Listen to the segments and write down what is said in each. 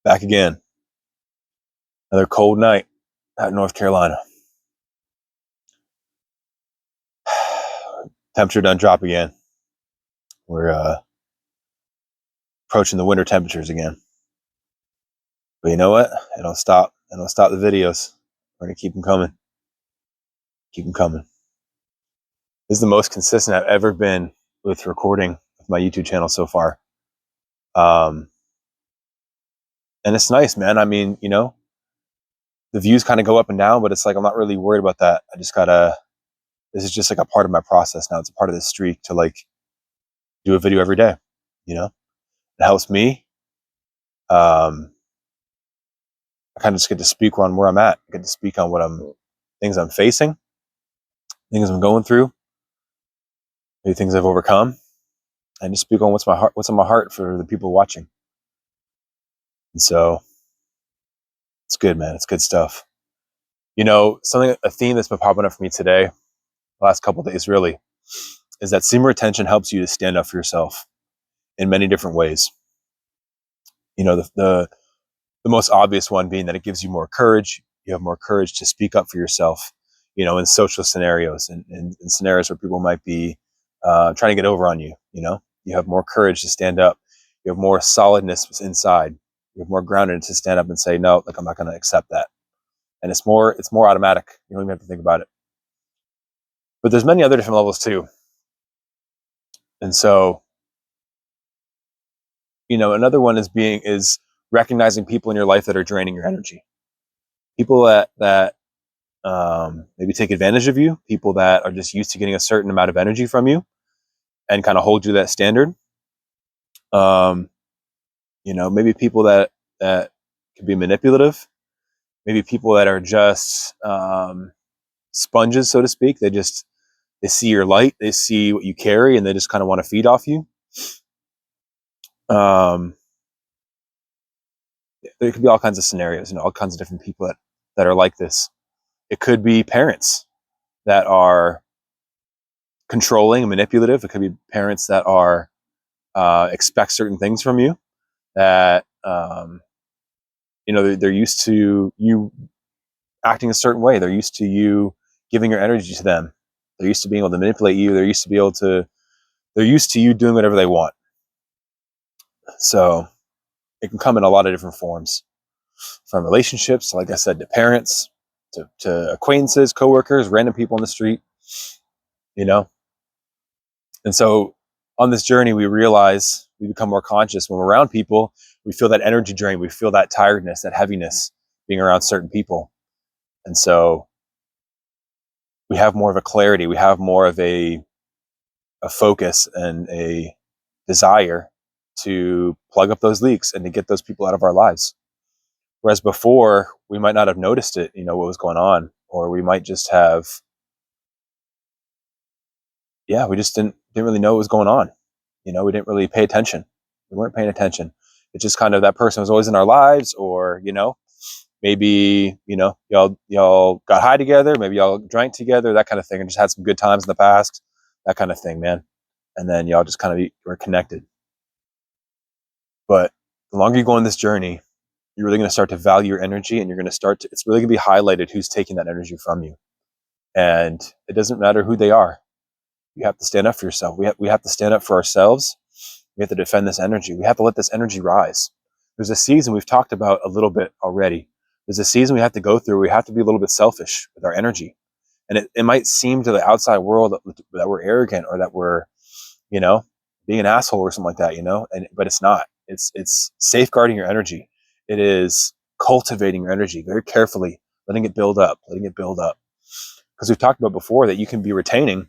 Back again. Another cold night out in North Carolina. Temperature done drop again. We're approaching the winter temperatures again. But you know what? I don't stop. I don't stop the videos. We're gonna keep them coming. Keep them coming. This is the most consistent I've ever been with recording with my YouTube channel so far. And it's nice, man. I mean, you know, the views kind of go up and down, but it's like I'm not really worried about that. I just gotta. This is just like a part of my process now. It's a part of this streak to like do a video every day. You know, it helps me. I kind of just get to speak on where I'm at. I get to speak on things I'm facing, things I'm going through, maybe things I've overcome, and just speak on what's on my heart for the people watching. And so it's good, man. It's good stuff. You know, a theme that's been popping up for me today, the last couple of days really, is that semen retention helps you to stand up for yourself in many different ways. You know, the most obvious one being that it gives you more courage. You have more courage to speak up for yourself, you know, in social scenarios and in scenarios where people might be trying to get over on you. You know, you have more courage to stand up. You have more solidness inside. You have more grounded to stand up and say, no, like I'm not going to accept that. And it's more automatic. You don't even have to think about it. But there's many other different levels too. And so, you know, another one is recognizing people in your life that are draining your energy. People that maybe take advantage of you, people that are just used to getting a certain amount of energy from you and kind of hold you to that standard. You know, maybe people that can be manipulative, maybe people that are just sponges, so to speak. They see your light, they see what you carry, and they just kind of want to feed off you. There could be all kinds of scenarios, you know, all kinds of different people that are like this. It could be parents that are controlling and manipulative. It could be parents that are expect certain things from you that you know they're used to you acting a certain way. They're used to you giving your energy to them. They're used to being able to manipulate you. They're used to you doing whatever they want. So it can come in a lot of different forms, from relationships, like I said, to parents, to acquaintances, coworkers, random people on the street, you know. And so on this journey, we become more conscious when we're around people. We feel that energy drain. We feel that tiredness, that heaviness being around certain people. And so we have more of a clarity. We have more of a focus and a desire to plug up those leaks and to get those people out of our lives. Whereas before, we might not have noticed it, you know, what was going on, or we might just have, we just didn't really know what was going on. You know, we didn't really pay attention. We weren't paying attention. It's just kind of that person was always in our lives, or, you know, maybe, you know, y'all got high together, maybe y'all drank together, that kind of thing, and just had some good times in the past, that kind of thing, man. And then y'all just kind of were connected. But the longer you go on this journey, you're really going to start to value your energy, and it's really going to be highlighted who's taking that energy from you. And it doesn't matter who they are. You have to stand up for yourself. We have to stand up for ourselves. We have to defend this energy. We have to let this energy rise. There's a season we've talked about a little bit already. There's a season we have to go through. We have to be a little bit selfish with our energy. And it might seem to the outside world that we're arrogant, or that we're, you know, being an asshole or something like that, you know, but it's not. It's safeguarding your energy. It is cultivating your energy very carefully, letting it build up. Because we've talked about before that you can be retaining,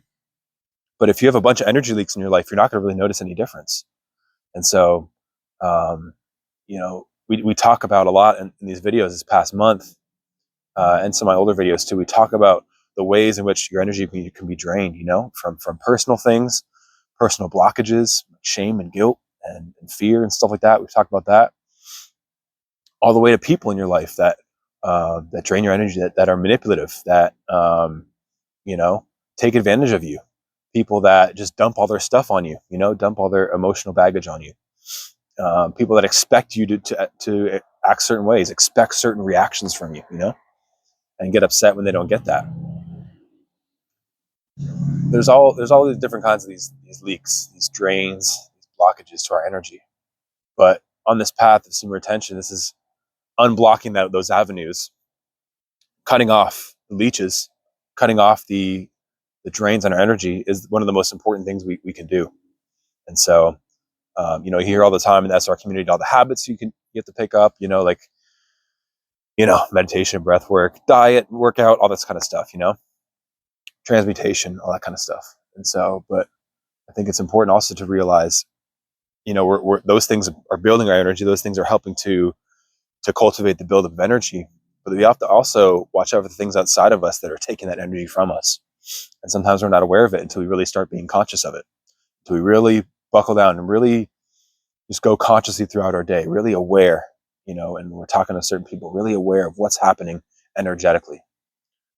but if you have a bunch of energy leaks in your life, you're not going to really notice any difference. And so, you know, we talk about a lot in these videos this past month, and some of my older videos too. We talk about the ways in which your energy can be drained, you know, from personal things, personal blockages, shame and guilt and fear and stuff like that. We've talked about that, all the way to people in your life that drain your energy, that are manipulative, that you know, take advantage of you. People that just dump all their stuff on you, you know, dump all their emotional baggage on you. People that expect you to act certain ways, expect certain reactions from you, and get upset when they don't get that. There's all these different kinds of these leaks, these drains, these blockages to our energy. But on this path of semen retention, this is unblocking those avenues, cutting off the leeches, cutting off the drains on our energy is one of the most important things we can do. And so, you hear all the time in the SR community, all the habits you have to pick up, like, meditation, breath work, diet, workout, all this kind of stuff, transmutation, all that kind of stuff. And so, but I think it's important also to realize, we're those things are building our energy. Those things are helping to cultivate the buildup of energy. But we have to also watch out for the things outside of us that are taking that energy from us. And sometimes we're not aware of it until we really start being conscious of it. Until we really buckle down and really just go consciously throughout our day, really aware, and we're talking to certain people, really aware of what's happening energetically.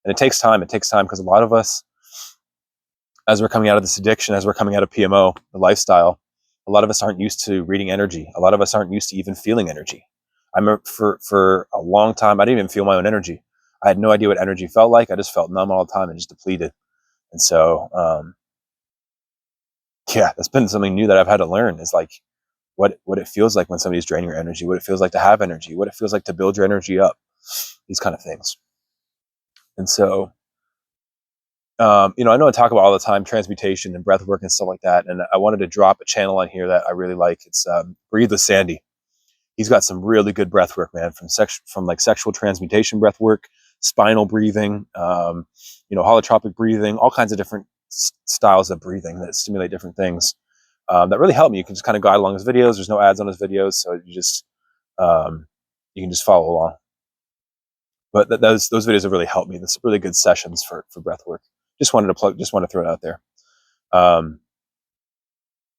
And it takes time. It takes time because a lot of us, as we're coming out of this addiction, as we're coming out of PMO, the lifestyle, a lot of us aren't used to reading energy. A lot of us aren't used to even feeling energy. I remember for a long time, I didn't even feel my own energy. I had no idea what energy felt like. I just felt numb all the time and just depleted. And so, that's been something new that I've had to learn, is like what it feels like when somebody's draining your energy, what it feels like to have energy, what it feels like to build your energy up, these kind of things. And so, I know I talk about all the time transmutation and breath work and stuff like that. And I wanted to drop a channel on here that I really like. It's Breathe with Sandy. He's got some really good breath work, man, from like sexual transmutation breath work, spinal breathing, holotropic breathing, all kinds of different styles of breathing that stimulate different things that really help me. You can just kind of guide along his videos. There's no ads on his videos, so you can just follow along. But those videos have really helped me. There's really good sessions for breath work. Just want to throw it out there.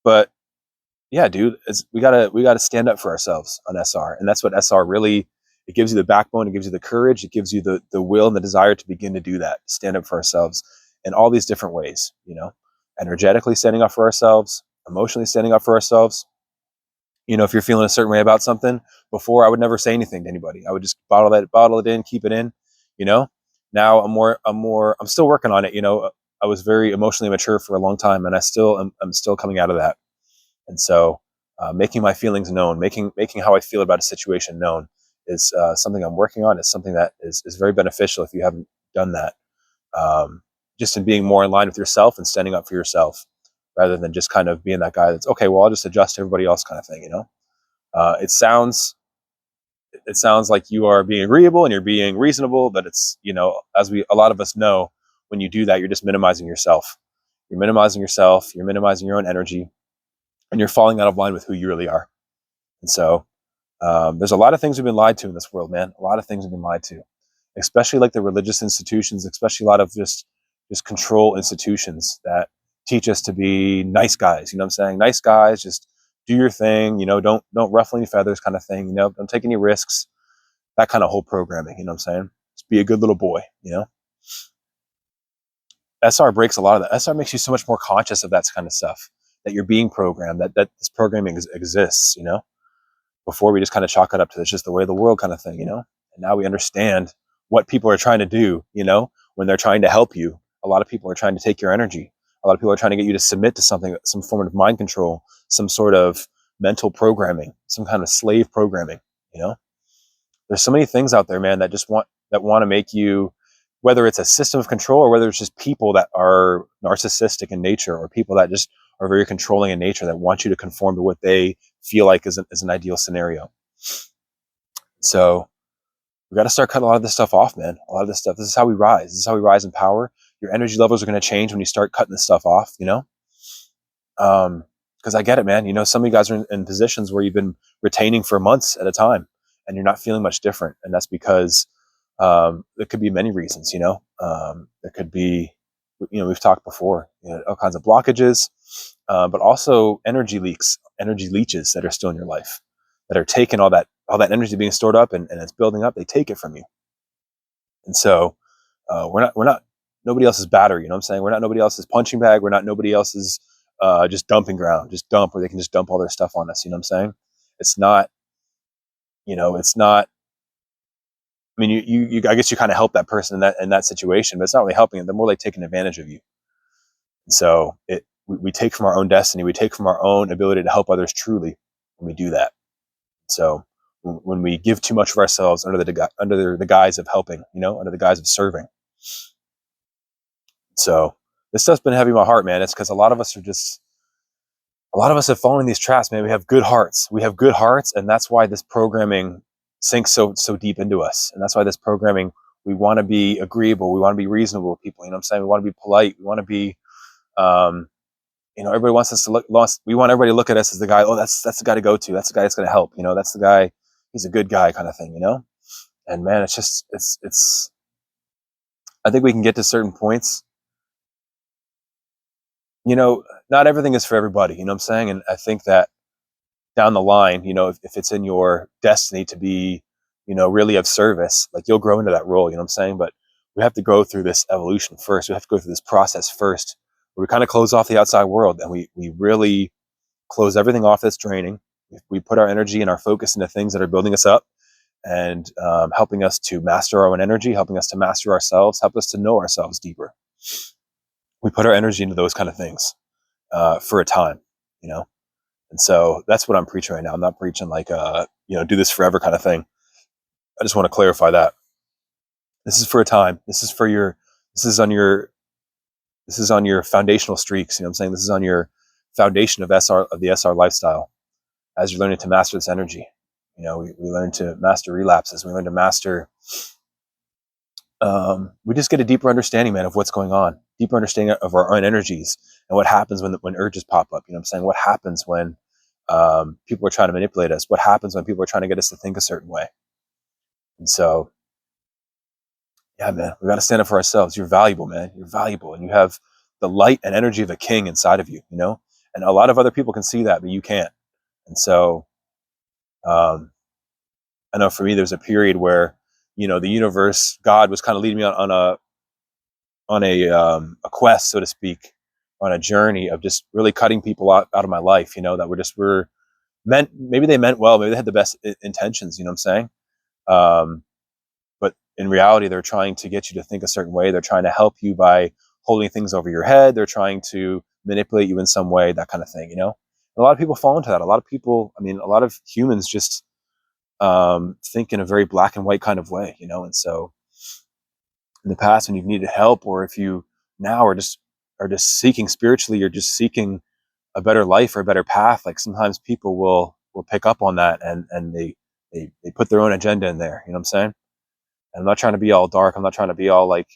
But yeah, dude, we gotta stand up for ourselves on SR, and that's what SR really. It gives you the backbone, it gives you the courage, it gives you the will and the desire to begin to do that, stand up for ourselves in all these different ways. Energetically standing up for ourselves, emotionally standing up for ourselves. If you're feeling a certain way about something, before I would never say anything to anybody. I would just bottle it in, keep it in. Now I'm still working on it. I was very emotionally mature for a long time, and I'm still coming out of that. And so, making my feelings known, making how I feel about a situation known, is something I'm working on. It's something that is very beneficial if you haven't done that. Just in being more in line with yourself and standing up for yourself, rather than just kind of being that guy that's okay. Well, I'll just adjust to everybody else, kind of thing. It sounds like you are being agreeable and you're being reasonable, but it's as a lot of us know, when you do that, you're just minimizing yourself. You're minimizing yourself. You're minimizing your own energy. And you're falling out of line with who you really are. And so there's a lot of things we've been lied to in this world, man. A lot of things we've been lied to, especially like the religious institutions, especially a lot of just control institutions that teach us to be nice guys. You know what I'm saying? Nice guys, just do your thing. Don't ruffle any feathers, kind of thing. Don't take any risks. That kind of whole programming. You know what I'm saying? Just be a good little boy. SR breaks a lot of that. SR makes you so much more conscious of that kind of stuff. That you're being programmed, that this programming exists, before we just kind of chalk it up to it's just the way of the world kind of thing, and now we understand what people are trying to do, when they're trying to help you. A lot of people are trying to take your energy. A lot of people are trying to get you to submit to something, some form of mind control, some sort of mental programming, some kind of slave programming, there's so many things out there, man, that want to make you, whether it's a system of control or whether it's just people that are narcissistic in nature, or people that just are very controlling in nature, that want you to conform to what they feel like is an ideal scenario. So we got to start cutting a lot of this stuff off, man. A lot of this stuff. This is how we rise. This is how we rise in power. Your energy levels are going to change when you start cutting this stuff off, because I get it, man. Some of you guys are in positions where you've been retaining for months at a time and you're not feeling much different. And that's because there could be many reasons, there could be, we've talked before, all kinds of blockages, but also energy leaks, energy leeches that are still in your life, that are taking all that energy being stored up and it's building up. They take it from you. And so we're not nobody else's battery. You know what I'm saying? We're not nobody else's punching bag. We're not nobody else's just dumping ground, just dump where they can just dump all their stuff on us. You know what I'm saying? It's not, it's not, I mean, I guess you kind of help that person in that situation, but it's not really helping them. They're more like taking advantage of you. And so we take from our own destiny, we take from our own ability to help others truly when we do that. So when we give too much of ourselves under the guise of helping, under the guise of serving. So this stuff's been heavy on my heart, man. It's because a lot of us have fallen in these traps, man. We have good hearts. And that's why this programming sinks so deep into us. And that's why this programming, we want to be agreeable, we want to be reasonable with people. You know what I'm saying? We want to be polite. We want to be, everybody wants us to look lost. We want everybody to look at us as the guy. Oh, that's the guy to go to. That's the guy that's going to help. That's the guy. He's a good guy, kind of thing. And man, it's just it's. I think we can get to certain points. Not everything is for everybody. You know what I'm saying? And I think that down the line, if it's in your destiny to be, really of service, like you'll grow into that role. You know what I'm saying? But we have to go through this evolution first. We have to go through this process first, where we kind of close off the outside world and we really close everything off that's draining. We put our energy and our focus into things that are building us up and helping us to master our own energy, helping us to master ourselves, help us to know ourselves deeper. We put our energy into those kind of things for a time, And so that's what I'm preaching right now. I'm not preaching like, do this forever kind of thing. I just want to clarify that this is for a time. This is on your foundational streaks. You know what I'm saying? This is on your foundation of the SR lifestyle. As you're learning to master this energy, we learn to master relapses. We learn to master, we just get a deeper understanding, man, of what's going on, deeper understanding of our own energies and what happens when urges pop up. You know what I'm saying? What happens when people are trying to manipulate us? What happens when people are trying to get us to think a certain way? And so, yeah, man, we got to stand up for ourselves. You're valuable, man. You're valuable. And you have the light and energy of a king inside of you, and a lot of other people can see that, but you can't. And so, I know for me, there's a period where, the universe, God was kind of leading me on a quest, so to speak, on a journey of just really cutting people out of my life, that were meant, maybe they meant well, maybe they had the best intentions, you know what I'm saying? But in reality, they're trying to get you to think a certain way. They're trying to help you by holding things over your head. They're trying to manipulate you in some way, that kind of thing, And a lot of people fall into that. A lot of humans just think in a very black and white kind of way, And so in the past, when you've needed help, or if you now are just seeking spiritually, you're just seeking a better life or a better path, like sometimes people will pick up on that and they put their own agenda in there. You know what I'm saying? And I'm not trying to be all dark. I'm not trying to be all like,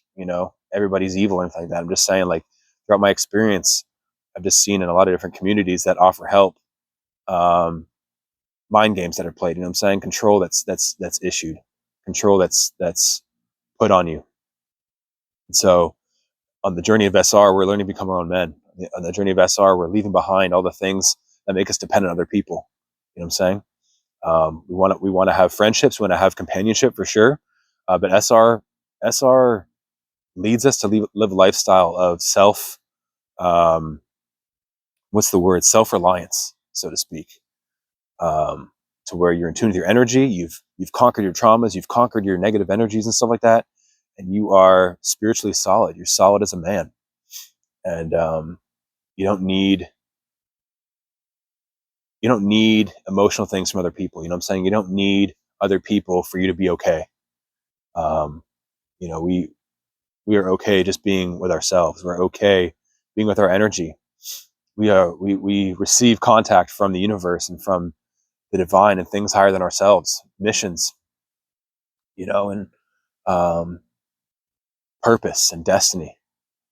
everybody's evil or anything like that. I'm just saying, like, throughout my experience, I've just seen in a lot of different communities that offer help, mind games that are played. You know what I'm saying? Control that's issued, control that's put on you. And so on the journey of SR, we're learning to become our own men. On the journey of SR, we're leaving behind all the things that make us dependent on other people. You know what I'm saying? We want to have friendships, we want to have companionship for sure. But SR leads us to live a lifestyle of self-reliance, so to speak. To where you're in tune with your energy, you've conquered your traumas, you've conquered your negative energies and stuff like that, and you are spiritually solid. You're solid as a man, and you don't need emotional things from other people. You know what I'm saying? You don't need other people for you to be okay. We are okay just being with ourselves. We're okay being with our energy. We receive contact from the universe and from the divine and things higher than ourselves, missions, and purpose and destiny.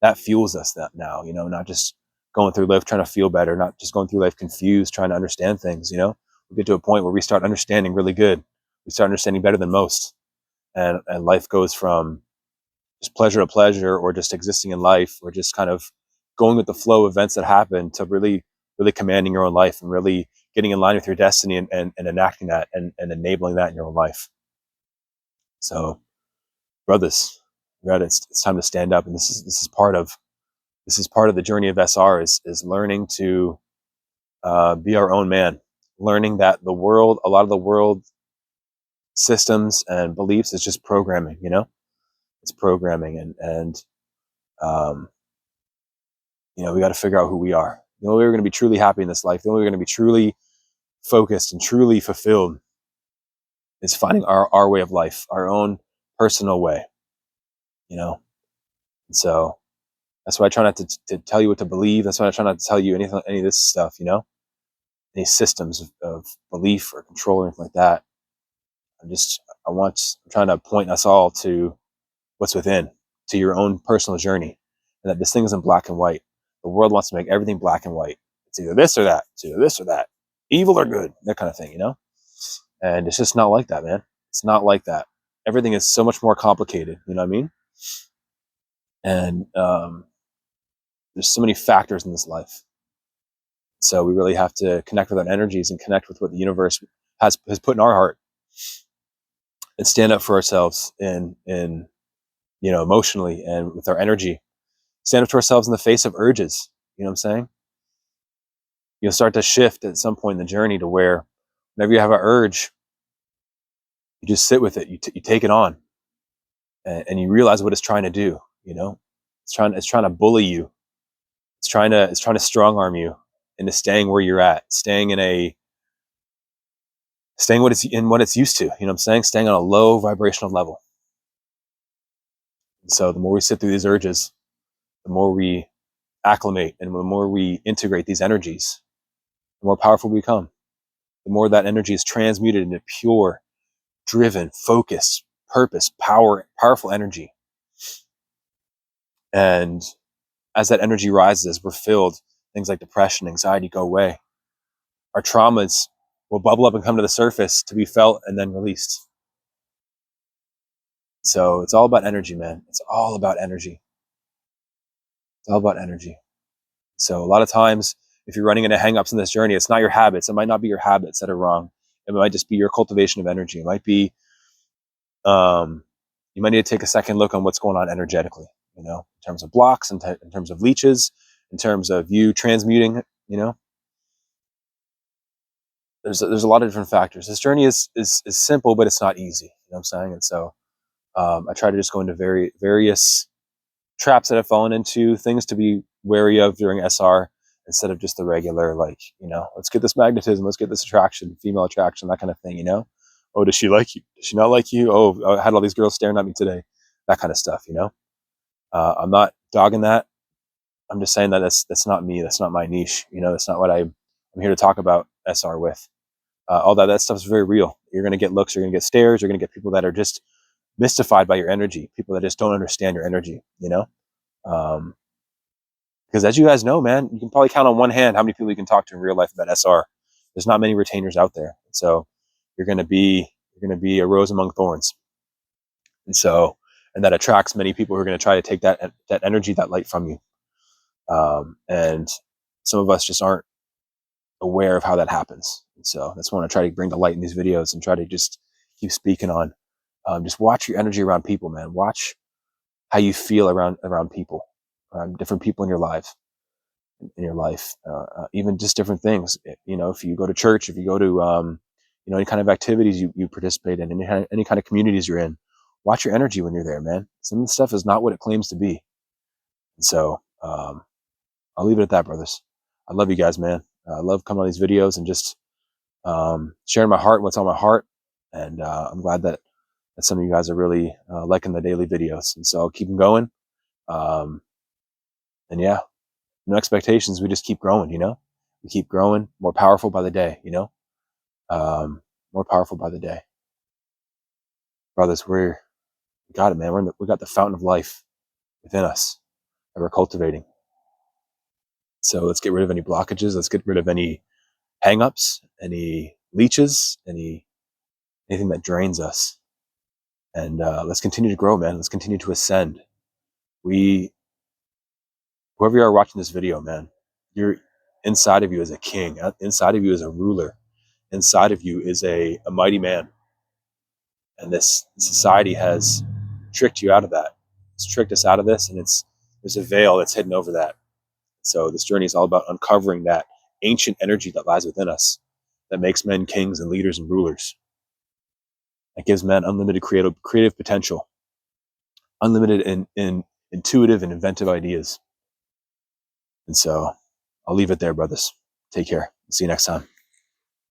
That fuels us that now, not just going through life trying to feel better, not just going through life confused, trying to understand things, We get to a point where we start understanding really good. We start understanding better than most. And life goes from just pleasure to pleasure, or just existing in life, or just kind of going with the flow of events that happen, to really, really commanding your own life and really getting in line with your destiny and enacting that and enabling that in your own life. So, brothers, it's time to stand up. And this is part of the journey of SR is learning to be our own man, learning that a lot of the world systems and beliefs. It's just programming, it's programming. And um, we got to figure out who we are. The only way we're going to be truly happy in this life, the only way we're going to be truly focused and truly fulfilled is finding our way of life, our own personal way, And so that's why I try not to tell you what to believe. That's why I try not to tell you any of this stuff, any systems of belief or control or anything like that. I'm trying to point us all to what's within, to your own personal journey, and that this thing isn't black and white. The world wants to make everything black and white. It's either this or that. It's either this or that. Evil or good. That kind of thing, And it's just not like that, man. It's not like that. Everything is so much more complicated. You know what I mean? And there's so many factors in this life. So we really have to connect with our energies and connect with what the universe has put in our heart, and stand up for ourselves in emotionally and with our energy. Stand up to ourselves in the face of urges. You know what I'm saying? You'll start to shift at some point in the journey to where whenever you have an urge, you just sit with it. You take it on, and you realize what it's trying to do. It's trying to bully you. It's trying to strong arm you into staying where you're at, staying what it's used to. You know what I'm saying? Staying on a low vibrational level. And so the more we sit through these urges, the more we acclimate, and the more we integrate these energies, the more powerful we become. The more that energy is transmuted into pure, driven, focused, purpose, powerful energy. And as that energy rises, we're filled. Things like depression, anxiety go away. Our traumas will bubble up and come to the surface to be felt and then released. So it's all about energy, man. It's all about energy. It's all about energy. So a lot of times, if you're running into hangups in this journey, it's not your habits. It might not be your habits that are wrong. It might just be your cultivation of energy. It might be, you might need to take a second look on what's going on energetically, in terms of blocks, in terms of leeches, in terms of you transmuting, There's a lot of different factors. This journey is simple, but it's not easy. You know what I'm saying? And so I try to just go into various traps that I've fallen into, things to be wary of during SR, instead of just the regular, let's get this magnetism, let's get this attraction, female attraction, that kind of thing, Oh, does she like you? Does she not like you? Oh, I had all these girls staring at me today. That kind of stuff, I'm not dogging that. I'm just saying that that's not me. That's not my niche. That's not what I'm here to talk about SR with. All that stuff is very real. You're going to get looks, you're going to get stares, you're going to get people that are just mystified by your energy, people that just don't understand your energy, because as you guys know, man, you can probably count on one hand how many people you can talk to in real life about SR. There's not many retainers out there. So you're going to be a rose among thorns. And that attracts many people who are going to try to take that energy, that light from you. And some of us just aren't aware of how that happens. And so that's when I try to bring the light in these videos and try to just keep speaking on. Just watch your energy around people, man. Watch how you feel around people, around different people in your life, even just different things. If you go to church, if you go to, any kind of activities you participate in, any kind of communities you're in, watch your energy when you're there, man. Some of the stuff is not what it claims to be. And so, I'll leave it at that, brothers. I love you guys, man. I love coming on these videos and just, sharing my heart, what's on my heart. And, I'm glad that some of you guys are really, liking the daily videos. And so I'll keep them going. And yeah, no expectations. We just keep growing, we keep growing, more powerful by the day, more powerful by the day. Brothers, we got it, man. We got the fountain of life within us that we're cultivating. So let's get rid of any blockages. Let's get rid of any hangups, any leeches, anything that drains us. And let's continue to grow, man. Let's continue to ascend. Whoever you are watching this video, man, you're inside of you is a king. Inside of you is a ruler. Inside of you is a mighty man. And this society has tricked you out of that. It's tricked us out of this, and there's a veil that's hidden over that. So this journey is all about uncovering that ancient energy that lies within us, that makes men kings and leaders and rulers. that gives men unlimited creative potential, unlimited in intuitive and inventive ideas. And so I'll leave it there, brothers. Take care. See you next time.